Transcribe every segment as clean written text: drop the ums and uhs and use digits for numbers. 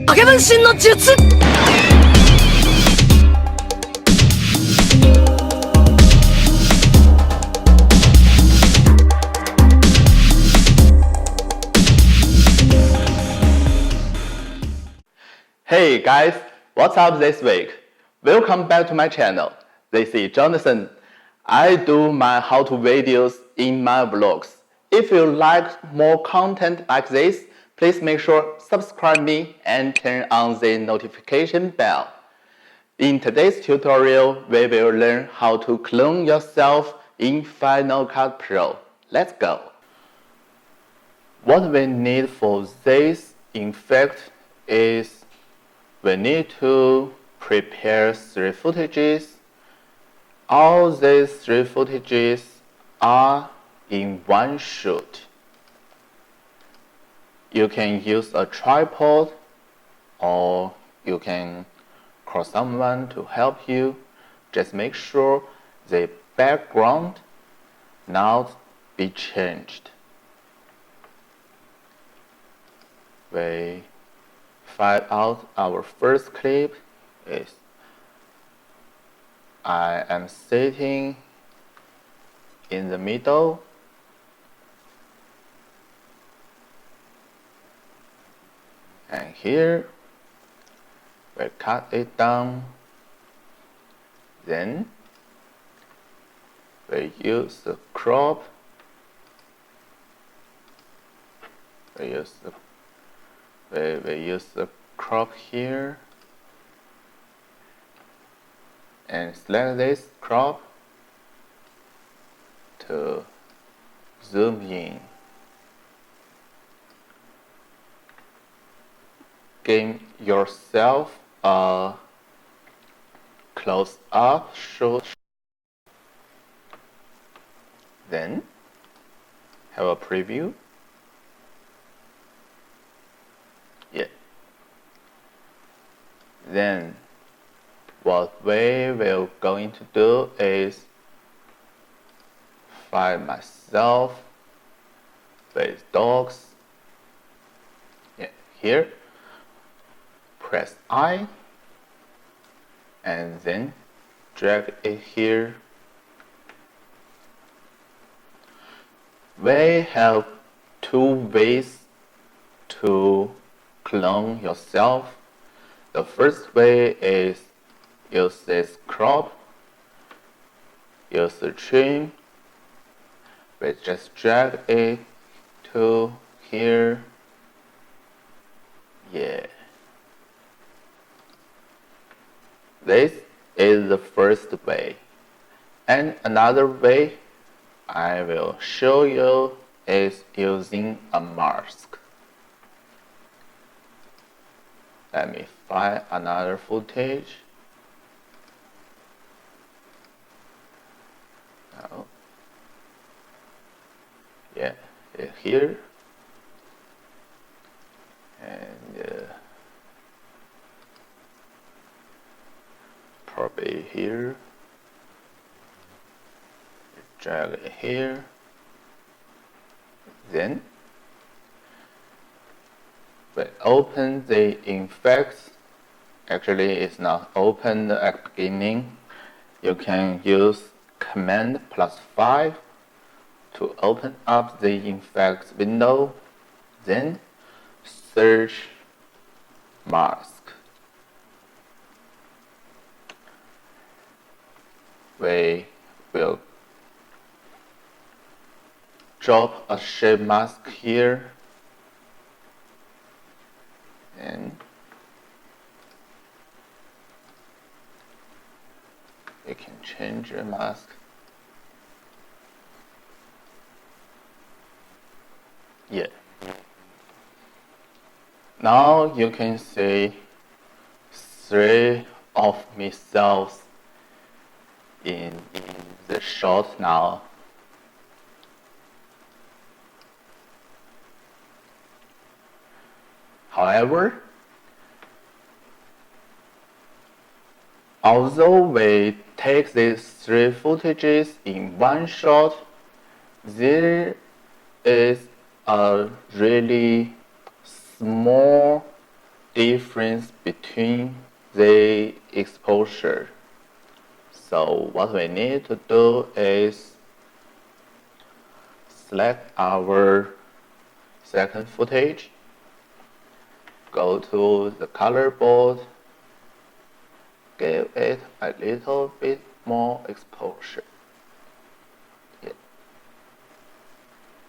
影分身の術。Hey guys, what's up this week? Welcome back to my channel. This is Jonathan. I do my how-to videos in my vlogs. If you like more content like this, please make sure subscribe me and turn on the notification bell. In today's tutorial, we will learn how to clone yourself in Final Cut Pro. Let's go. What we need for this, in fact, is we need to prepare 3 footages. All these 3 footages are in one shoot. You can use a tripod or you can call someone to help you. Just make sure the background not be changed. We find out our first clip is I am sitting in the middle and here we cut it down, then we use the crop, we use the crop here and select this crop to zoom in. Give yourself a close-up shot, then have a preview. Then what we will going to do is find myself with dogs. Here, press I and then drag it here. We have 2 ways to clone yourself. The first way is use this crop, use the trim, we just drag it to here. This is the first way. And another way I will show you is using a mask. Let me find another footage. Now, here and probably here. Drag it here. Then we open the effects. Actually, it's not opened at the beginning. You can use Command +5 to open up the effects window. Then search mask. We will drop a shape mask here and you can change your mask. Now you can see 3 of myself in the shot now. However, although we take these 3 footages in one shot, there is a really small difference between the exposure. So what we need to do is select our second footage, go to the color board, give it a little bit more exposure. Yeah.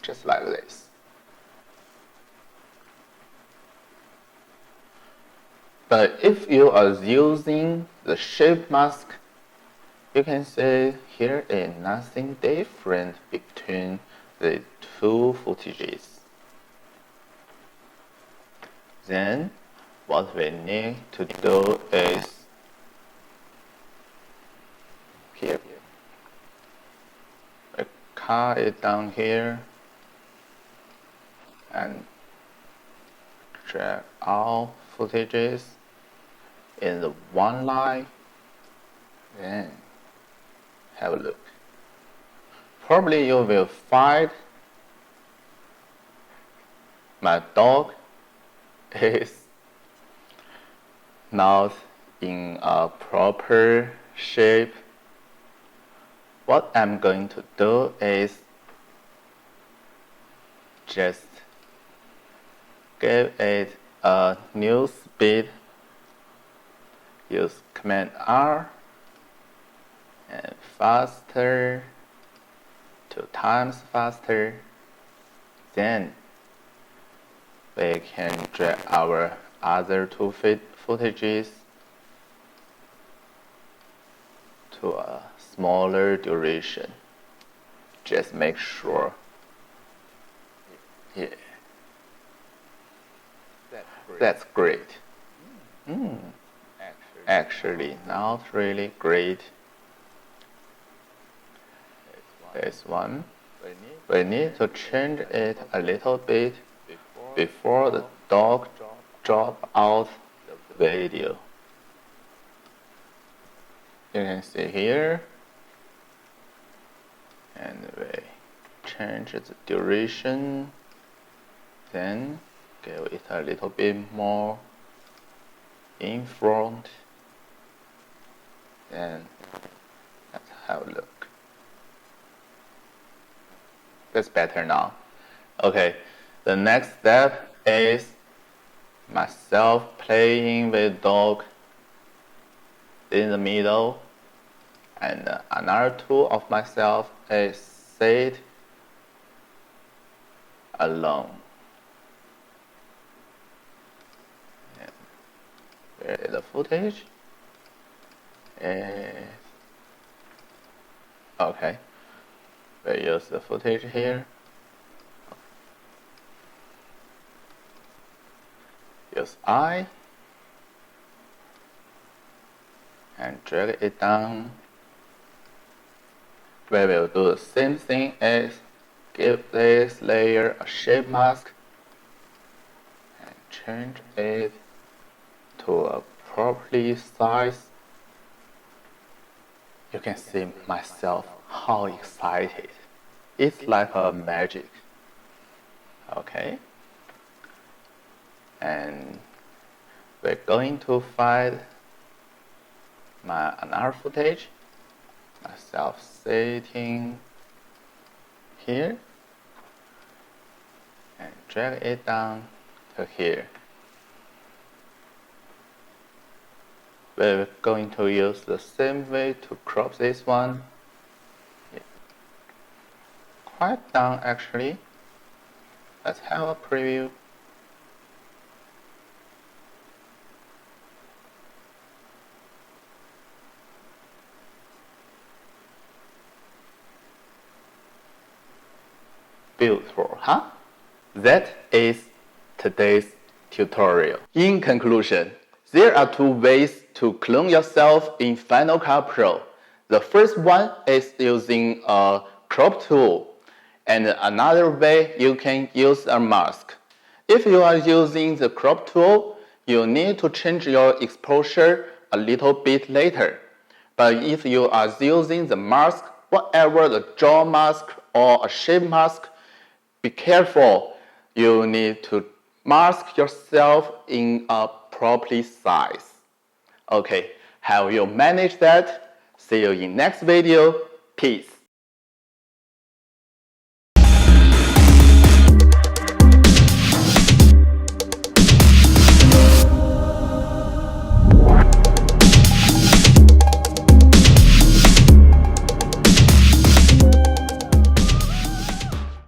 Just like this. But if you are using the shape mask, you can see here is nothing different between the two footages. Then what we need to do is here. We cut it down here and drag all footages in the one line. Then have a look. Probably you will find my dog is not in a proper shape. What I'm going to do is just give it a new speed. Use Command R and faster, 2 times faster. Then we can drag our other two footages to a smaller duration. Just make sure. Yeah. That's great. Actually, not really great. This one, we need to change it a little bit before the dog drop out the video. You can see here, and we change the duration, then give it a little bit more in front, then let's have a look. That's better now. Okay, the next step is myself playing with dog in the middle, and another tool of myself is sit alone. And where is the footage? Okay, we use the footage here. Use I and drag it down. We will do the same thing as give this layer a shape mask and change it to a properly size. You can see myself how excited. It's like a magic. Okay. And we're going to find my another footage, myself sitting here, and drag it down to here. We're going to use the same way to crop this one. Yeah. Quite done actually. Let's have a preview. Beautiful, huh? That is today's tutorial. In conclusion, there are two ways to clone yourself in Final Cut Pro. The first one is using a crop tool, and another way you can use a mask. If you are using the crop tool, you need to change your exposure a little bit later. But if you are using the mask, whatever the jaw mask or a shape mask, be careful. You need to mask yourself in a properly sized. Okay, how you manage that? See you in next video. Peace.